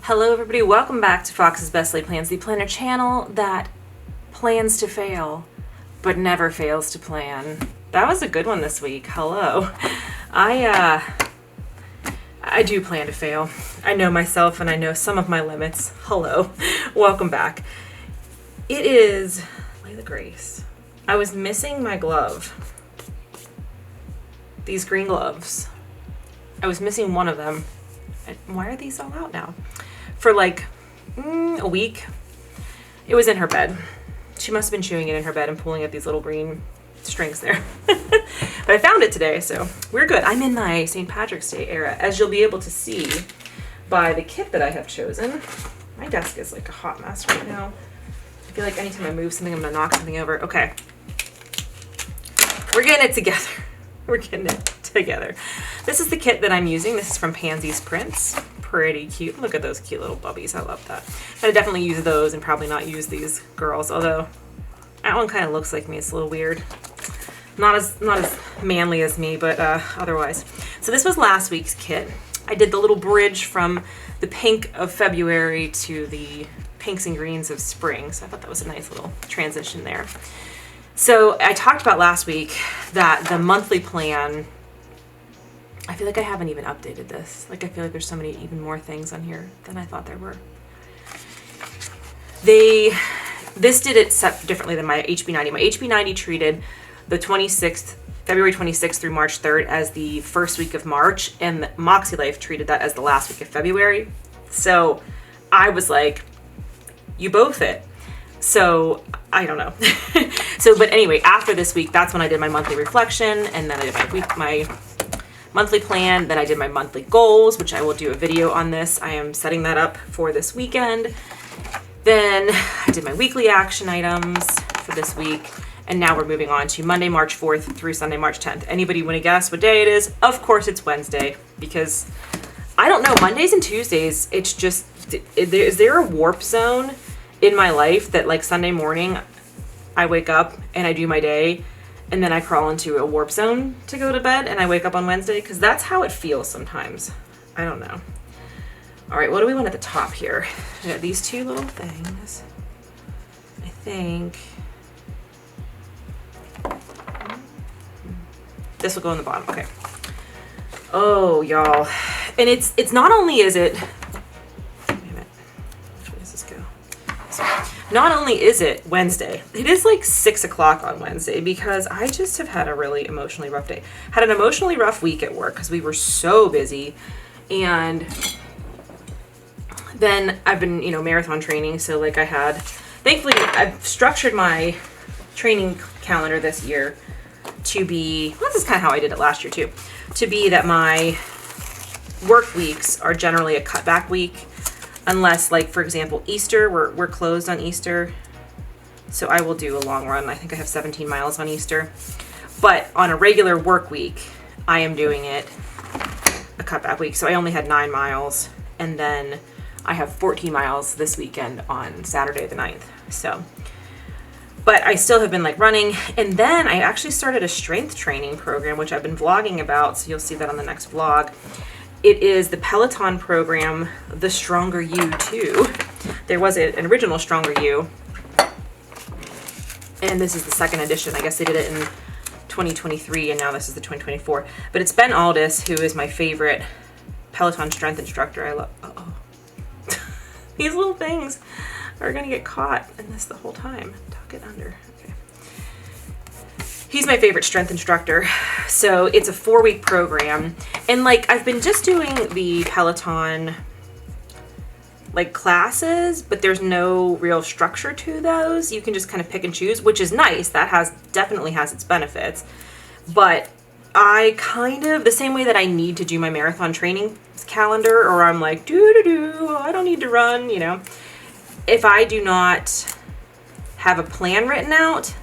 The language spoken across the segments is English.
Hello everybody, welcome back to Fox's Best Laid Plans, the planner channel that plans to fail, but never fails to plan. That was a good one this week. Hello. I do plan to fail. I know myself and I know some of my limits. Hello. Welcome back. It is Layla Grace. I was missing my glove. These green gloves. I was missing one of them. Why are these all out now? For like a week. It was in her bed. She must have been chewing it in her bed and pulling at these little green strings there. But I found it today, so we're good. I'm in my St. Patrick's Day era, as you'll be able to see by the kit that I have chosen. My desk is like a hot mess right now. I feel like anytime I move something, I'm gonna knock something over. Okay. We're getting it together. We're getting it together. This is the kit that I'm using. This is from Pansy's Prints. Pretty cute. Look at those cute little bubbies. I love that. I definitely use those and probably not use these girls, although that one kind of looks like me. It's a little weird. Not as manly as me, but otherwise. So this was last week's kit. I did the little bridge from the pink of February to the pinks and greens of spring. So I thought that was a nice little transition there. So I talked about last week that the monthly plan, I feel like I haven't even updated this. Like I feel like there's so many even more things on here than I thought there were. This did it set differently than my HB90. My HB90 treated the February 26th through March 3rd as the first week of March, and Moxie Life treated that as the last week of February. So I was like, you both fit. So I don't know. But anyway, after this week, that's when I did my monthly reflection, and then I did my monthly plan. Then I did my monthly goals, which I will do a video on this. I am setting that up for this weekend. Then I did my weekly action items for this week. And now we're moving on to Monday, March 4th through Sunday, March 10th. Anybody want to guess what day it is? Of course it's Wednesday, because I don't know, Mondays and Tuesdays, it's just, is there a warp zone in my life that like Sunday morning I wake up and I do my day and then I crawl into a warp zone to go to bed and I wake up on Wednesday? Because that's how it feels sometimes. I don't know. All right, what do we want at the top here? I got these two little things. I think this will go in the bottom. Okay. Oh, y'all. And it's not only is it, wait a minute, which way does this go? Not only is it Wednesday, it is like 6 o'clock on Wednesday, because I just have had a really emotionally rough day. Had an emotionally rough week at work because we were so busy, and then I've been, marathon training. So like thankfully I've structured my training calendar this year to be, well, this is kind of how I did it last year too, to be that my work weeks are generally a cutback week, unless like, for example, Easter, we're closed on Easter. So I will do a long run. I think I have 17 miles on Easter, but on a regular work week, I am doing it a cutback week. So I only had 9 miles, and then I have 14 miles this weekend on Saturday the 9th. So, but I still have been like running. And then I actually started a strength training program, which I've been vlogging about. So you'll see that on the next vlog. It is the Peloton program, The Stronger You 2. There was an original Stronger You, and this is the second edition. I guess they did it in 2023, and now this is the 2024. But it's Ben Aldis, who is my favorite Peloton strength instructor. I love, these little things are gonna get caught in this the whole time. Tuck it under. Okay. He's my favorite strength instructor. So it's a 4-week program. And like, I've been just doing the Peloton like classes, but there's no real structure to those. You can just kind of pick and choose, which is nice. That definitely has its benefits. But I kind of, the same way that I need to do my marathon training calendar, or I'm like, I don't need to run, If I do not have a plan written out,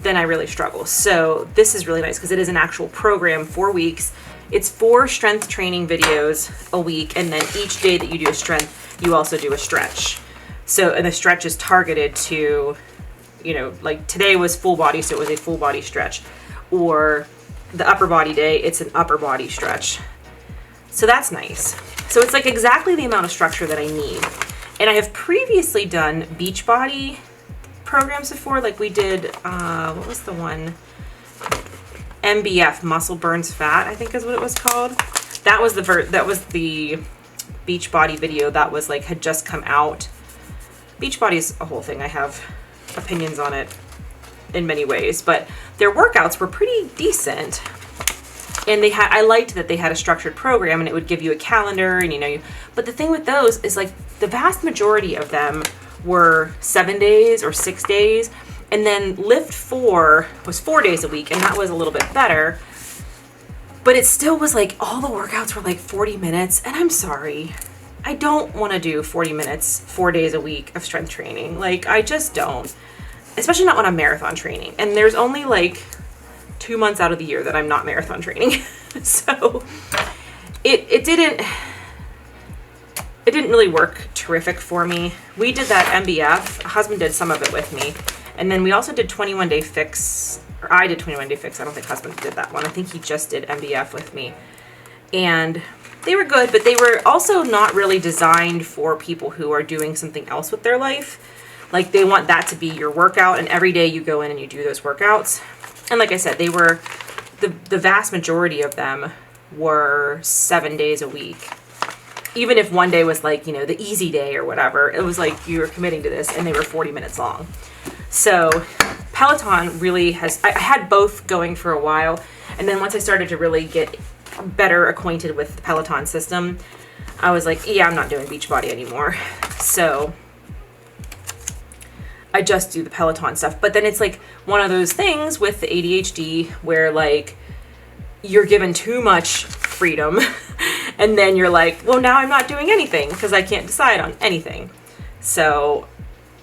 then I really struggle. So this is really nice because it is an actual program, 4 weeks. It's 4 strength training videos a week, and then each day that you do a strength, you also do a stretch. So, and the stretch is targeted to, like today was full body, so it was a full body stretch. Or the upper body day, it's an upper body stretch. So that's nice. So it's like exactly the amount of structure that I need. And I have previously done Beachbody programs before. Like we did, what was the one? MBF, Muscle Burns Fat, I think is what it was called. That was the Beachbody video that was like, had just come out. Beachbody's a whole thing. I have opinions on it in many ways, but their workouts were pretty decent. And I liked that they had a structured program and it would give you a calendar and, you know, but the thing with those is like the vast majority of them were 7 days or 6 days. And then Lift 4 was 4 days a week, and that was a little bit better. But it still was like all the workouts were like 40 minutes. And I'm sorry, I don't want to do 40 minutes, 4 days a week of strength training. Like, I just don't. Especially not when I'm marathon training. And there's only like 2 months out of the year that I'm not marathon training. So it didn't really work terrific for me. We did that MBF. Husband did some of it with me. And then we also did 21 Day Fix, or I did 21 Day Fix. I don't think husband did that one. I think he just did MBF with me. And they were good, but they were also not really designed for people who are doing something else with their life. Like they want that to be your workout, and every day you go in and you do those workouts. And like I said, they were, the vast majority of them were 7 days a week. Even if one day was like, you know, the easy day or whatever, it was like you were committing to this and they were 40 minutes long. So Peloton really has, I had both going for a while. And then once I started to really get better acquainted with the Peloton system, I was like, yeah, I'm not doing Beachbody anymore. So I just do the Peloton stuff. But then it's like one of those things with the ADHD where like you're given too much freedom and then you're like, well, now I'm not doing anything because I can't decide on anything. So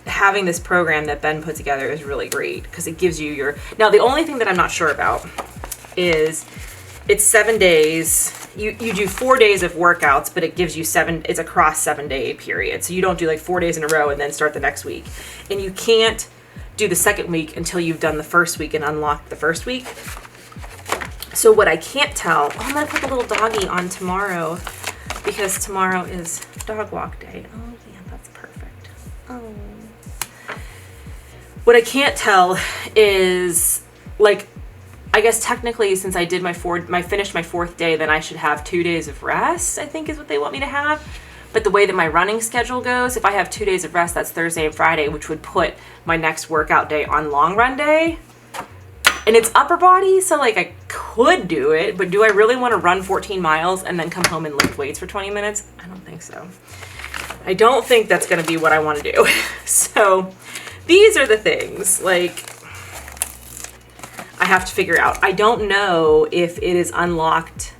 having this program that Ben put together is really great because it gives you your, now the only thing that I'm not sure about is it's 7 days. You do 4 days of workouts, but it gives you it's a cross 7 day period. So you don't do like 4 days in a row and then start the next week. And you can't do the second week until you've done the first week and unlocked the first week. So what I can't tell, I'm going to put the little doggy on tomorrow because tomorrow is dog walk day. Oh yeah, that's perfect. Oh. What I can't tell is like, I guess technically since I did finished my 4th day, then I should have 2 days of rest, I think is what they want me to have. But the way that my running schedule goes, if I have 2 days of rest, that's Thursday and Friday, which would put my next workout day on long run day. And it's upper body, so like I could do it, but do I really want to run 14 miles and then come home and lift weights for 20 minutes? I don't think so. I don't think that's going to be what I want to do. So these are the things like I have to figure out. I don't know if it is unlocked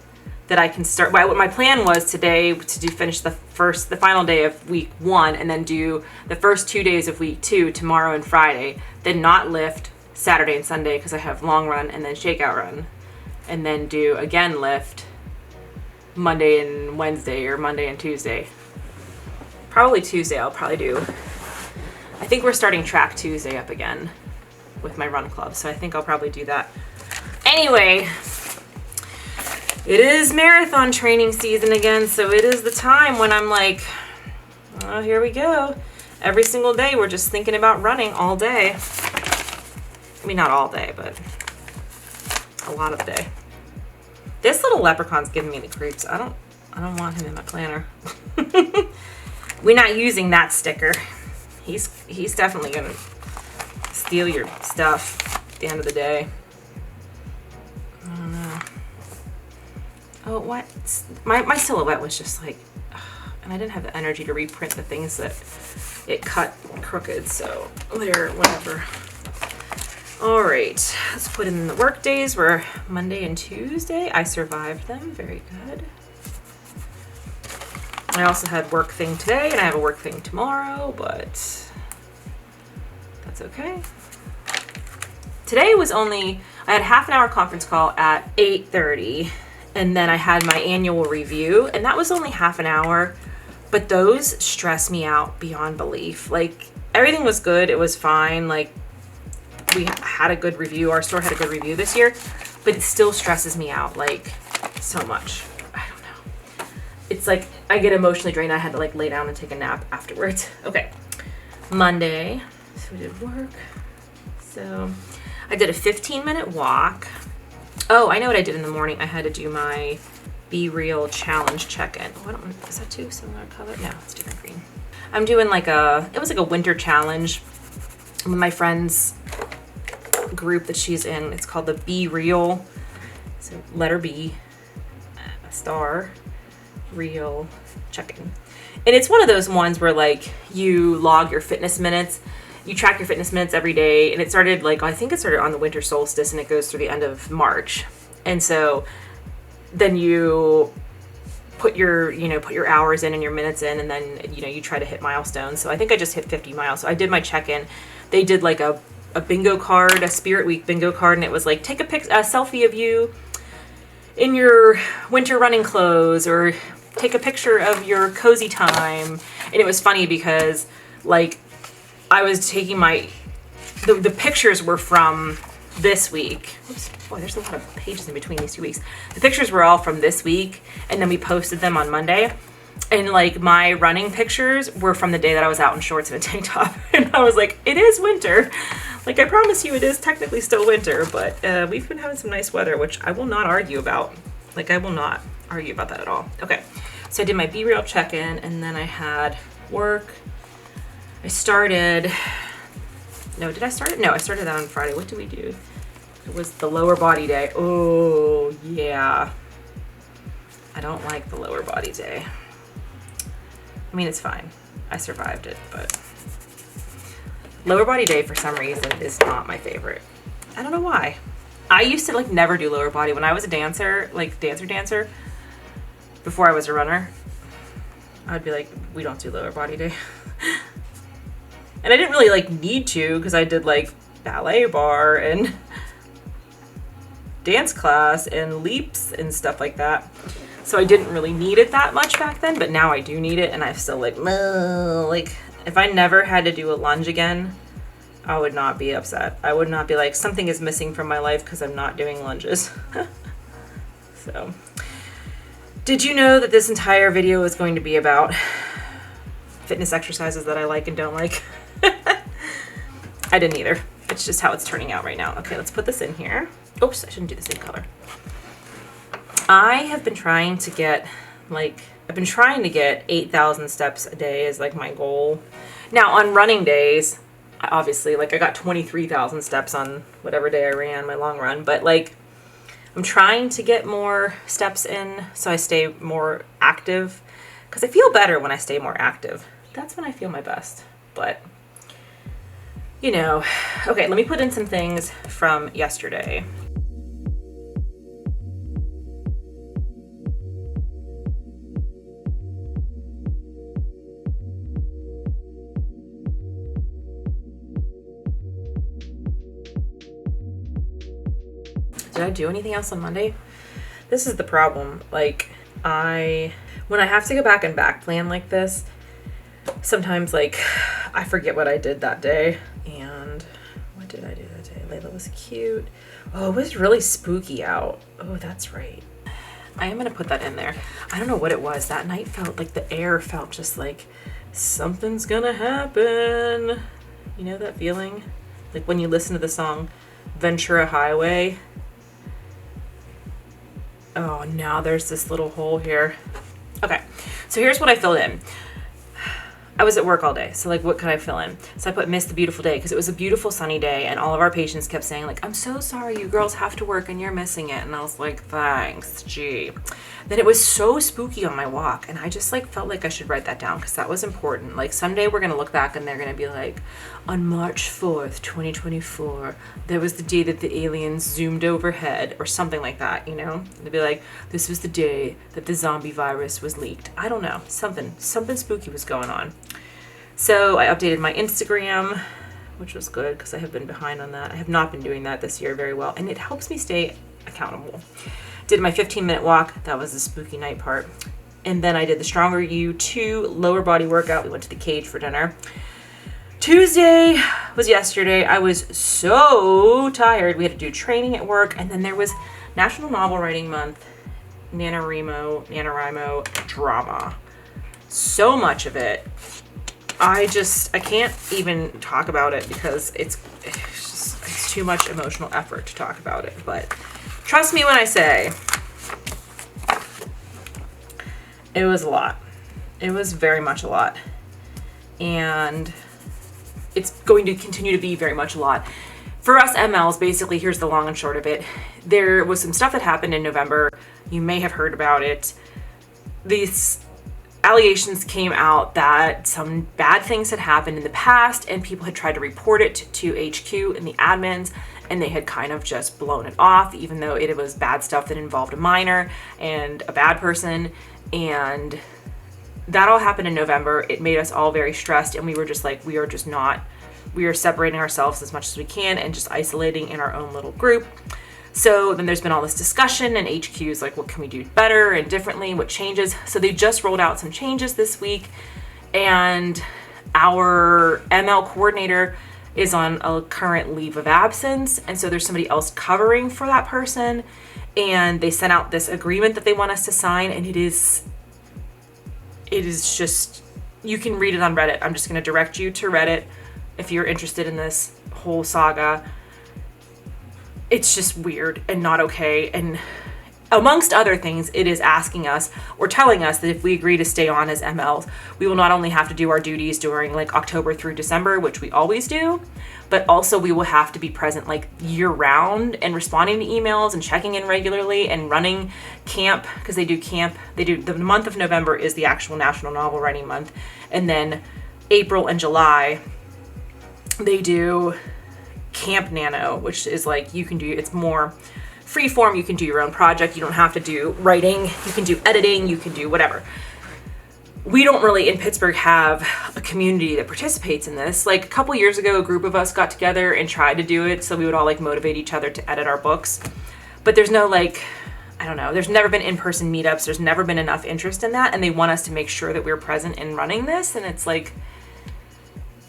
that I can start. My plan was today to finish the final day of week 1 and then do the first 2 days of week 2 tomorrow and Friday, then not lift Saturday and Sunday because I have long run and then shakeout run, and then do again lift Monday and Wednesday or Monday and Tuesday. Probably Tuesday I'll probably do. I think we're starting track Tuesday up again with my run club, so I think I'll probably do that. Anyway, it is marathon training season again, so it is the time when I'm like, oh, here we go. Every single day we're just thinking about running all day. I mean, not all day, but a lot of the day. This little leprechaun's giving me the creeps. I don't want him in my planner. We're not using that sticker. He's definitely gonna steal your stuff at the end of the day. I don't know. Oh, what? My silhouette was just like, and I didn't have the energy to reprint the things that it cut crooked, so there, whatever. All right, let's put in the work days. We're Monday and Tuesday. I survived them, very good. I also had work thing today and I have a work thing tomorrow, but that's okay. Today was I had a half an hour conference call at 8:30 and then I had my annual review and that was only half an hour, but those stress me out beyond belief. Like everything was good. It was fine. Like we had a good review. Our store had a good review this year, but it still stresses me out like so much. I don't know. It's like I get emotionally drained. I had to like lay down and take a nap afterwards. Okay. Monday. So we did work. So I did a 15-minute walk. Oh, I know what I did in the morning. I had to do my Be Real challenge check-in. Oh, I don't, is that too similar color? No, it's different green. I'm doing like it was like a winter challenge with my friend's group that she's in. It's called the Be Real. So letter B, a star, real check-in. And it's one of those ones where like you log your fitness minutes. You track your fitness minutes every day, and it started like, I think it started on the winter solstice and it goes through the end of March. And so then you put your hours in and your minutes in, and then, you try to hit milestones. So I think I just hit 50 miles. So I did my check-in. They did like a bingo card, a Spirit Week bingo card, and it was like, take a selfie of you in your winter running clothes, or take a picture of your cozy time. And it was funny because like, I was taking the pictures were from this week. Oops, boy, there's a lot of pages in between these 2 weeks. The pictures were all from this week, and then we posted them on Monday. And like my running pictures were from the day that I was out in shorts and a tank top. And I was like, it is winter. Like, I promise you it is technically still winter, but we've been having some nice weather, which I will not argue about. Like, I will not argue about that at all. Okay, so I did my Be Real check-in, and then I had work. I started that on Friday. What did we do? It was the lower body day. Oh, yeah. I don't like the lower body day. I mean, it's fine. I survived it, but lower body day for some reason is not my favorite. I don't know why. I used to like never do lower body when I was a dancer, like dancer, before I was a runner. I'd be like, we don't do lower body day. And I didn't really like need to, because I did like ballet bar and dance class and leaps and stuff like that. So I didn't really need it that much back then, but now I do need it, and I still like if I never had to do a lunge again, I would not be upset. I would not be like, something is missing from my life because I'm not doing lunges. So, did you know that this entire video is going to be about fitness exercises that I like and don't like? I didn't either. It's just how it's turning out right now. Okay, let's put this in here. Oops, I shouldn't do the same color. I have been trying to get 8,000 steps a day is like my goal. Now on running days, obviously like I got 23,000 steps on whatever day I ran my long run, but like I'm trying to get more steps in so I stay more active, because I feel better when I stay more active. That's when I feel my best. But okay, let me put in some things from yesterday. Did I do anything else on Monday? This is the problem. Like, when I have to go back and back plan like this, sometimes like I forget what I did that day. And what did I do that day? Layla was cute. Oh, it was really spooky out. Oh, that's right. I am gonna put that in there. I don't know what it was. That night felt like the air felt just like something's gonna happen. You know that feeling? Like when you listen to the song Ventura Highway. Oh, now there's this little hole here. Okay, so here's what I filled in. I was at work all day, so like what could I fill in? So I put miss the beautiful day, because it was a beautiful sunny day, and all of our patients kept saying like, I'm so sorry you girls have to work and you're missing it. And I was like, thanks, gee. Then it was so spooky on my walk, and I just like felt like I should write that down, because that was important. Like someday we're gonna look back and they're gonna be like, on March 4th, 2024, there was the day that the aliens zoomed overhead, or something like that, They'd be like, this was the day that the zombie virus was leaked. I don't know, something spooky was going on. So I updated my Instagram, which was good because I have been behind on that. I have not been doing that this year very well, and it helps me stay accountable. Did my 15-minute walk. That was the spooky night part. And then I did the Stronger You 2 lower body workout. We went to the Cage for dinner. Tuesday was yesterday. I was so tired. We had to do training at work, and then there was National Novel Writing Month, NaNoWriMo drama. so much of it. I can't even talk about it because it's too much emotional effort to talk about it. But trust me when I say it was a lot. It was very much a lot. And it's going to continue to be very much a lot. For us MLs, basically, here's the long and short of it. There was some stuff that happened in November. You may have heard about it. These allegations came out that some bad things had happened in the past and people had tried to report it to HQ and the admins, and they had kind of just blown it off, even though it was bad stuff that involved a minor and a bad person. And that all happened in November. It made us all very stressed, and we were just like, we are separating ourselves as much as we can and just isolating in our own little group. So then there's been all this discussion, and HQ's like, what can we do better and differently? What changes? So they just rolled out some changes this week, and our ML coordinator is on a current leave of absence. And so there's somebody else covering for that person. And they sent out this agreement that they want us to sign. And it is just, you can read it on Reddit. I'm just going to direct you to Reddit if you're interested in this whole saga. It's just weird and not okay. And amongst other things, it is asking us or telling us that if we agree to stay on as MLs, we will not only have to do our duties during like October through December, which we always do, but also we will have to be present like year round and responding to emails and checking in regularly and running camp, because they do camp. The month of November is the actual National Novel Writing Month. And then April and July, they do Camp Nano, which is like, it's more free form. You can do your own project. You don't have to do writing. You can do editing. You can do whatever. We don't really in Pittsburgh have a community that participates in this. Like a couple years ago, a group of us got together and tried to do it. So we would all like motivate each other to edit our books. But there's no like, I don't know, there's never been in-person meetups. There's never been enough interest in that. And they want us to make sure that we're present in running this. And it's like,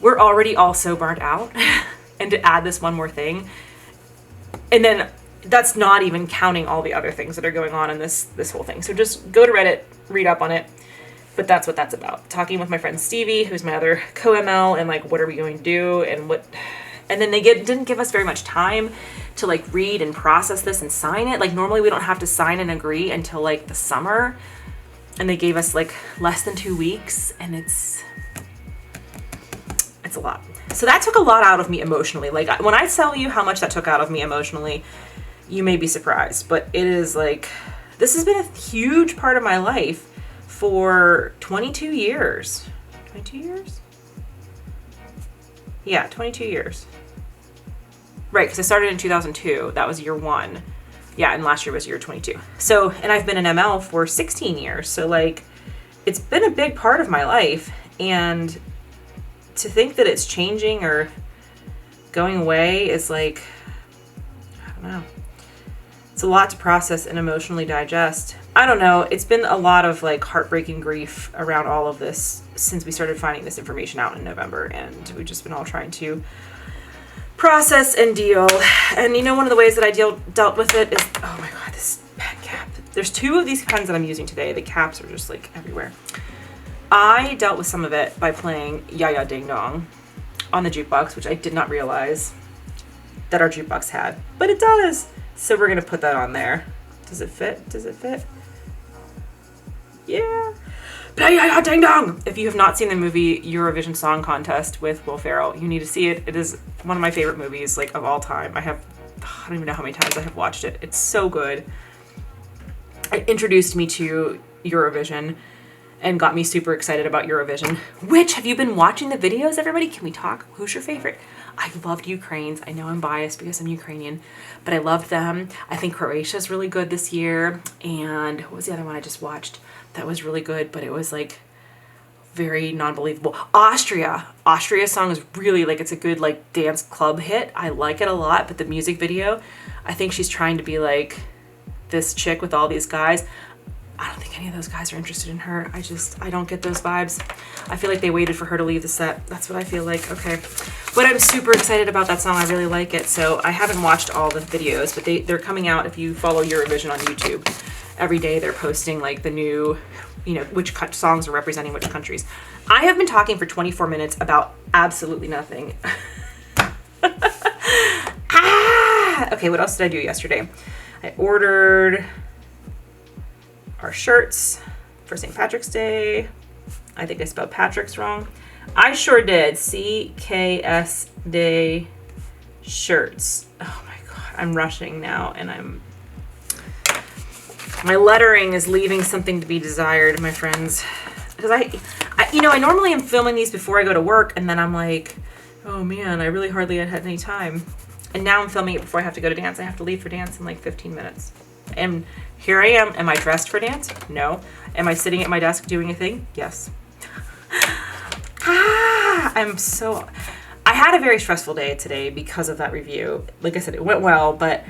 we're already all so burnt out. And to add this one more thing. And then that's not even counting all the other things that are going on in this whole thing. So just go to Reddit, read up on it. But that's what that's about. Talking with my friend Stevie, who's my other co-ML, and like, what are we going to do? And then they didn't give us very much time to like read and process this and sign it. Like normally we don't have to sign and agree until like the summer. And they gave us like less than 2 weeks, and it's a lot. So that took a lot out of me emotionally. Like when I tell you how much that took out of me emotionally, you may be surprised, but it is like, this has been a huge part of my life for 22 years. 22 years? Yeah, 22 years. Right, because I started in 2002. That was year 1. Yeah, and last year was year 22. So, and I've been an ML for 16 years. So like, it's been a big part of my life. And to think that it's changing or going away is like, I don't know. It's a lot to process and emotionally digest. I don't know. It's been a lot of like heartbreaking grief around all of this since we started finding this information out in November. And we've just been all trying to process and deal. And you know, one of the ways that I dealt with it is, oh my God, this pen cap. There's 2 of these pens that I'm using today. The caps are just like everywhere. I dealt with some of it by playing Ya Ya Ding Dong on the jukebox, which I did not realize that our jukebox had, but it does. So we're going to put that on there. Does it fit? Does it fit? Yeah. Play Ya Ya Ding Dong! If you have not seen the movie Eurovision Song Contest with Will Ferrell, you need to see it. It is one of my favorite movies, like, of all time. I don't even know how many times I have watched it. It's so good. It introduced me to Eurovision and got me super excited about Eurovision. Which, have you been watching the videos, everybody? Can we talk? Who's your favorite? I loved Ukraine's. I know I'm biased because I'm Ukrainian, but I loved them. I think Croatia's really good this year. And what was the other one I just watched that was really good, but it was like very non-believable? Austria's song is really like, it's a good like dance club hit. I like it a lot, but the music video, I think she's trying to be like this chick with all these guys. I don't think any of those guys are interested in her. I don't get those vibes. I feel like they waited for her to leave the set. That's what I feel like. Okay. But I'm super excited about that song. I really like it. So I haven't watched all the videos, but they're coming out if you follow Eurovision on YouTube. every day they're posting like the new, you know, which songs are representing which countries. I have been talking for 24 minutes about absolutely nothing. Okay, what else did I do yesterday? I ordered our shirts for St. Patrick's Day. I think I spelled Patrick's wrong. I sure did. CKS Day shirts. Oh my God, I'm rushing now, and my lettering is leaving something to be desired, my friends. Because I normally am filming these before I go to work, and then I'm like, oh man, I really hardly had any time. And now I'm filming it before I have to go to dance. I have to leave for dance in like 15 minutes. And here I am. Am I dressed for dance? No. Am I sitting at my desk doing a thing? Yes. I had a very stressful day today because of that review. Like I said, it went well, but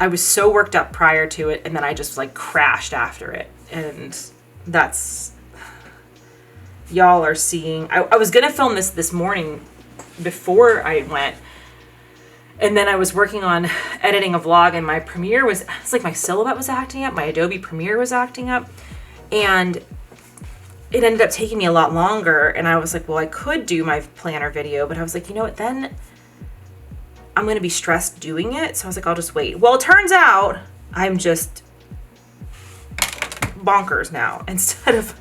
I was so worked up prior to it, and then I just like crashed after it. And that's, y'all are seeing, I was going to film this morning before I went. And then I was working on editing a vlog, and my Premiere it's like my Silhouette was acting up, my Adobe Premiere was acting up, and it ended up taking me a lot longer. And I was like, well, I could do my planner video, but I was like, you know what, then I'm going to be stressed doing it. So I was like, I'll just wait. Well, it turns out I'm just bonkers now instead of,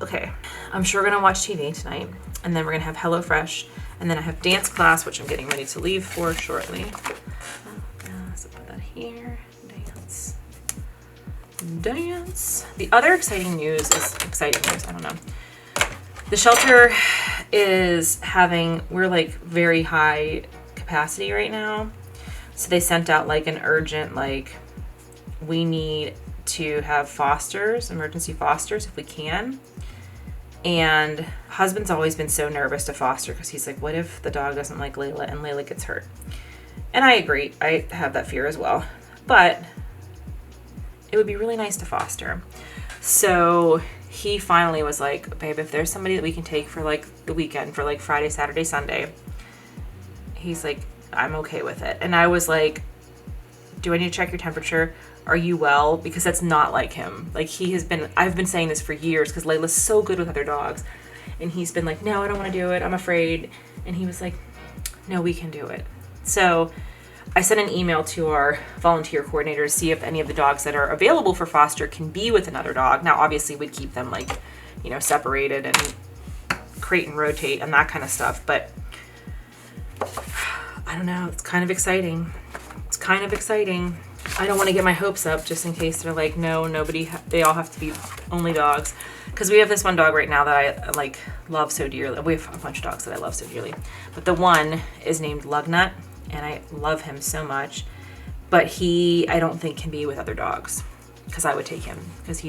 okay. I'm sure going to watch TV tonight, and then we're going to have HelloFresh. And then I have dance class, which I'm getting ready to leave for shortly. So put that here. Dance. The other exciting news is I don't know. The shelter is we're like very high capacity right now. So they sent out like an urgent, like, we need to have fosters, emergency fosters if we can. And husband's always been so nervous to foster because he's like, what if the dog doesn't like Layla and Layla gets hurt? And I agree. I have that fear as well. But it would be really nice to foster. So he finally was like, babe, if there's somebody that we can take for like the weekend, for like Friday, Saturday, Sunday, he's like, I'm okay with it. And I was like, do I need to check your temperature? Are you well? Because that's not like him. Like I've been saying this for years because Layla's so good with other dogs. And he's been like, no, I don't want to do it. I'm afraid. And he was like, no, we can do it. So I sent an email to our volunteer coordinator to see if any of the dogs that are available for foster can be with another dog. Now, obviously we'd keep them like, you know, separated and crate and rotate and that kind of stuff. But I don't know. It's kind of exciting. I don't want to get my hopes up just in case they're like, no, they all have to be only dogs. Because we have this one dog right now that I like love so dearly. We have a bunch of dogs that I love so dearly. But the one is named Lugnut, and I love him so much. But I don't think can be with other dogs. Because I would take him. Because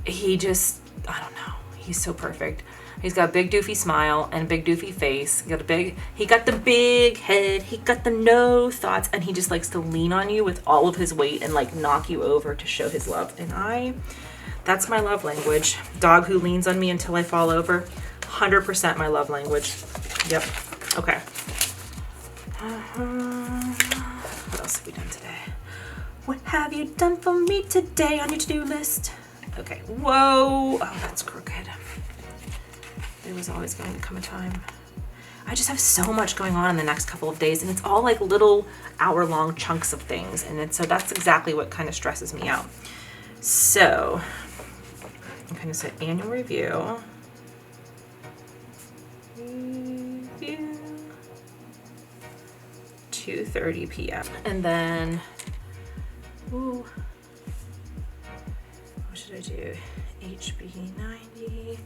I don't know. He's so perfect. He's got a big doofy smile and a big doofy face. He got the big head. He got the no thoughts, and he just likes to lean on you with all of his weight and like knock you over to show his love. And that's my love language. Dog who leans on me until I fall over. 100% my love language. Yep. Okay. What else have we done today? What have you done for me today on your to-do list? Okay. Whoa. Oh, that's crooked. There was always going to come a time. I just have so much going on in the next couple of days, and it's all like little hour-long chunks of things, and so that's exactly what kind of stresses me out. So I'm going to say annual review. 2:30 p.m. And then, what should I do? HB90.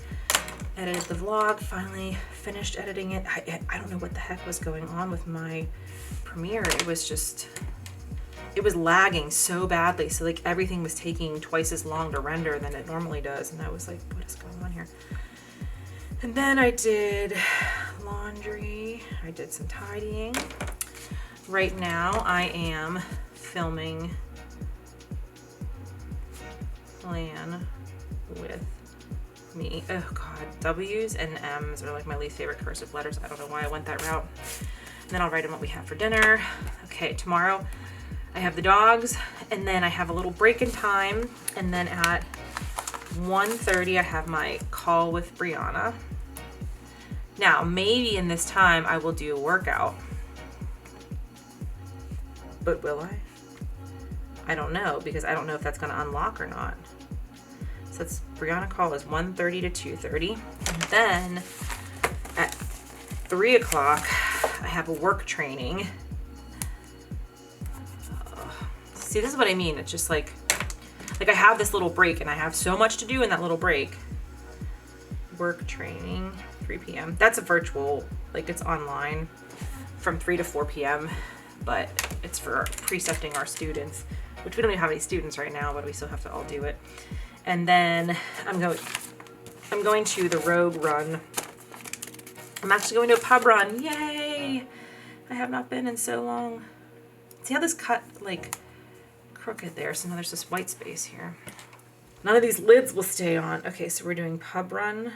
Edited the vlog, finally finished editing it. I don't know what the heck was going on with my Premiere. It was lagging so badly. So like everything was taking twice as long to render than it normally does. And I was like, what is going on here? And then I did laundry. I did some tidying. Right now I am filming Plan with Me. Oh God, W's and M's are like my least favorite cursive letters. I don't know why I went that route. And then I'll write in what we have for dinner. Okay, tomorrow I have the dogs, and then I have a little break in time, and then at 1:30 I have my call with Brianna. Now, maybe in this time I will do a workout. But will I? I don't know, because I don't know if that's going to unlock or not. So that's Brianna call is 1:30 to 2:30. And then at 3 o'clock, I have a work training. See, this is what I mean. It's just like I have this little break, and I have so much to do in that little break. Work training, 3 p.m. That's a virtual, like it's online from 3 to 4 p.m. But it's for precepting our students, which we don't even have any students right now, but we still have to all do it. And then I'm going to the Rogue Run. I'm actually going to a pub run. Yay! I have not been in so long. See how this cut like crooked there, so now there's this white space here. None of these lids will stay on. Okay, so we're doing pub run,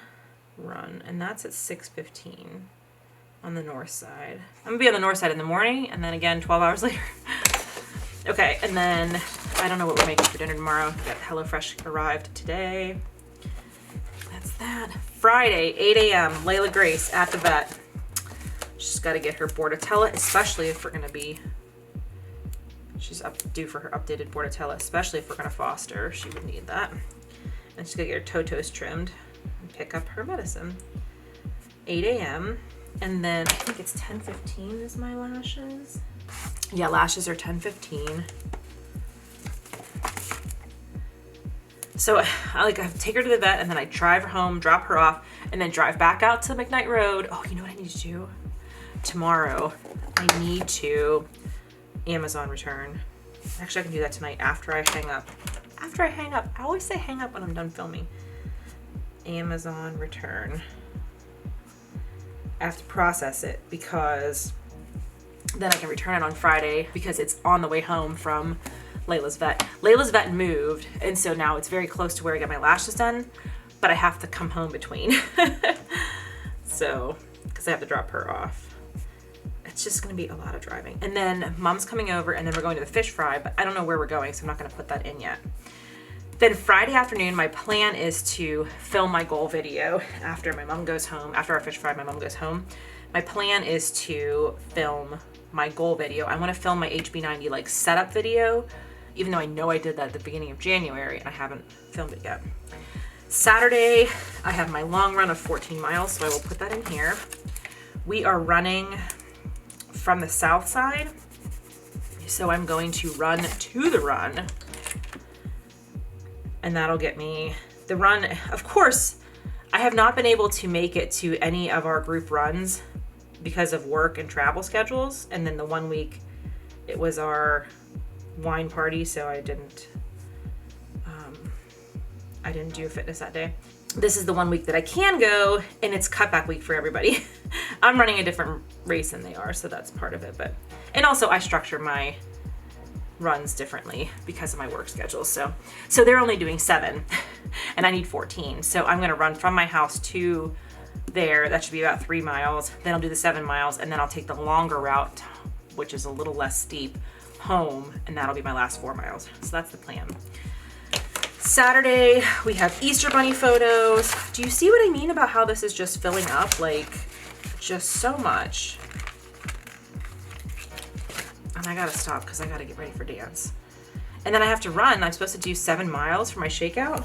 and that's at 6:15 on the north side. I'm gonna be on the north side in the morning, and then again 12 hours later. Okay, and then I don't know what we're making for dinner tomorrow. We got HelloFresh arrived today. That's that. Friday, 8 a.m., Layla Grace at the vet. She's got to get her Bordetella, especially if we're going to be... She's due for her updated Bordetella, especially if we're going to foster. She would need that. And she's going to get her toe-toes trimmed and pick up her medicine. 8 a.m. And then I think it's 10:15 is my lashes. Yeah, lashes are 10:15. So I take her to the vet, and then I drive her home, drop her off, and then drive back out to McKnight Road. Oh, you know what I need to do? Tomorrow, I need to Amazon return. Actually, I can do that tonight after I hang up. I always say hang up when I'm done filming. Amazon return. I have to process it because then I can return it on Friday because it's on the way home from Layla's vet. Layla's vet moved, and so now it's very close to where I get my lashes done, but I have to come home between. So, because I have to drop her off. It's just going to be a lot of driving. And then Mom's coming over, and then we're going to the fish fry, but I don't know where we're going, so I'm not going to put that in yet. Then Friday afternoon, my plan is to film my goal video after my mom goes home. After our fish fry, my mom goes home. My plan is to film my goal video. I want to film my HB90 like setup video, even though I know I did that at the beginning of January and I haven't filmed it yet. Saturday, I have my long run of 14 miles, so I will put that in here. We are running from the south side, so I'm going to run to the run, and that'll get me the run. Of course, I have not been able to make it to any of our group runs because of work and travel schedules, and then the 1 week it was our wine party, so I didn't do fitness that day. This is the 1 week that I can go, and it's cutback week for everybody. I'm running a different race than they are, so that's part of it. And also I structure my runs differently because of my work schedule. So they're only doing 7 and I need 14. So I'm gonna run from my house to there. That should be about 3 miles. Then I'll do the 7 miles, and then I'll take the longer route, which is a little less steep, home, and that'll be my last 4 miles. So that's the plan. Saturday, we have Easter Bunny photos. Do you see what I mean about how this is just filling up? Like, just so much. And I gotta stop because I gotta get ready for dance. And then I have to run. I'm supposed to do 7 miles for my shakeout.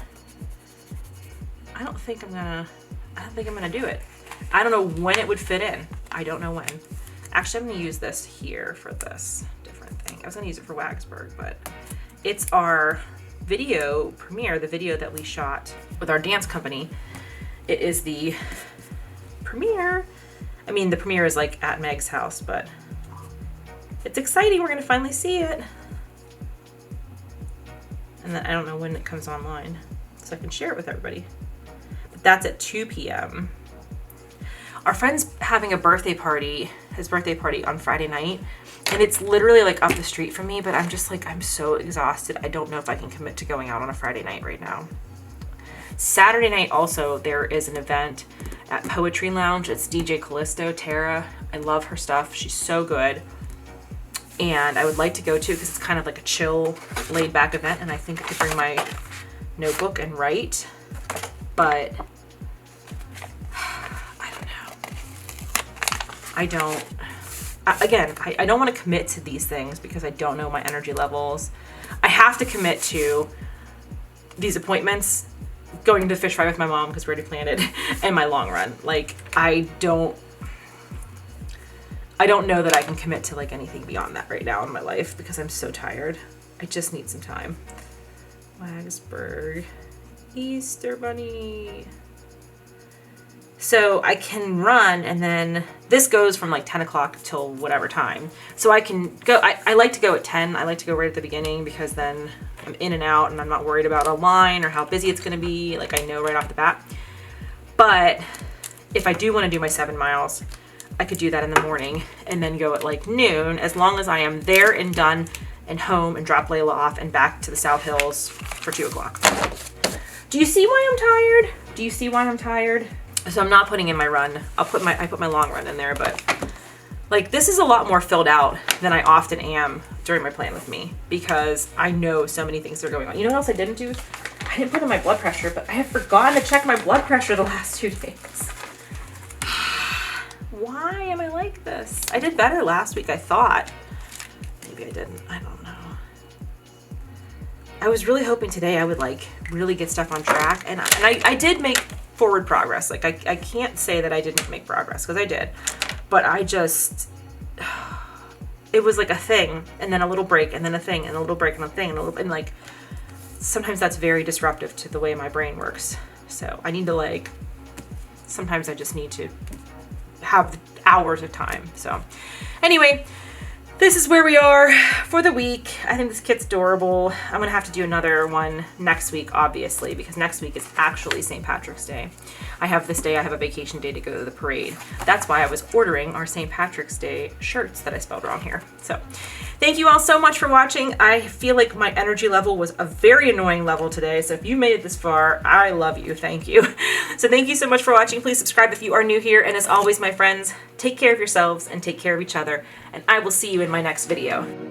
I don't think I'm gonna do it. I don't know when it would fit in. I don't know when. Actually, I'm gonna use this here for this different thing. I was gonna use it for Wagsburg, but it's our video premiere, the video that we shot with our dance company. It is the premiere. I mean, the premiere is like at Meg's house, but it's exciting. We're gonna finally see it. And then I don't know when it comes online, so I can share it with everybody. But that's at 2 p.m. Our friend's having a birthday party, his birthday party on Friday night, and it's literally like up the street from me, but I'm just like, I'm so exhausted. I don't know if I can commit to going out on a Friday night right now. Saturday night also, there is an event at Poetry Lounge. It's DJ Callisto, Tara. I love her stuff. She's so good. and I would like to go to because it's kind of like a chill, laid back event, and I think I could bring my notebook and write, but I don't know. I don't want to commit to these things because I don't know my energy levels. I have to commit to these appointments, going to fish fry with my mom because we already planned it, and my long run. Like, I don't know that I can commit to like anything beyond that right now in my life because I'm so tired. I just need some time. Wagsburg, Easter Bunny. So I can run, and then this goes from like 10 o'clock till whatever time. So I can go, I like to go at 10. I like to go right at the beginning because then I'm in and out and I'm not worried about a line or how busy it's going to be. Like, I know right off the bat. But if I do want to do my 7 miles, I could do that in the morning and then go at like noon, as long as I am there and done and home and drop Layla off and back to the South Hills for 2 o'clock. Do you see why I'm tired? Do you see why I'm tired? So I'm not putting in my run. I put my long run in there, but like, this is a lot more filled out than I often am during my plan with me because I know so many things are going on. You know what else I didn't do? I didn't put in my blood pressure, but I have forgotten to check my blood pressure the last 2 days. Why am I like this? I did better last week, I thought. Maybe I didn't. I don't know. I was really hoping today I would like really get stuff on track, and I did make forward progress. Like, I can't say that I didn't make progress because I did, but I just, it was like a thing and then a little break and then a thing and a little break and a thing and like sometimes that's very disruptive to the way my brain works. So I need to like, sometimes I just need to have hours of time. So anyway, this is where we are for the week. I think this kit's adorable. I'm gonna have to do another one next week, obviously, because next week is actually St. Patrick's Day. I have a vacation day to go to the parade. That's why I was ordering our St. Patrick's Day shirts that I spelled wrong here. So thank you all so much for watching. I feel like my energy level was a very annoying level today. So if you made it this far, I love you. Thank you. So thank you so much for watching. Please subscribe if you are new here. And as always, my friends, take care of yourselves and take care of each other. And I will see you in my next video.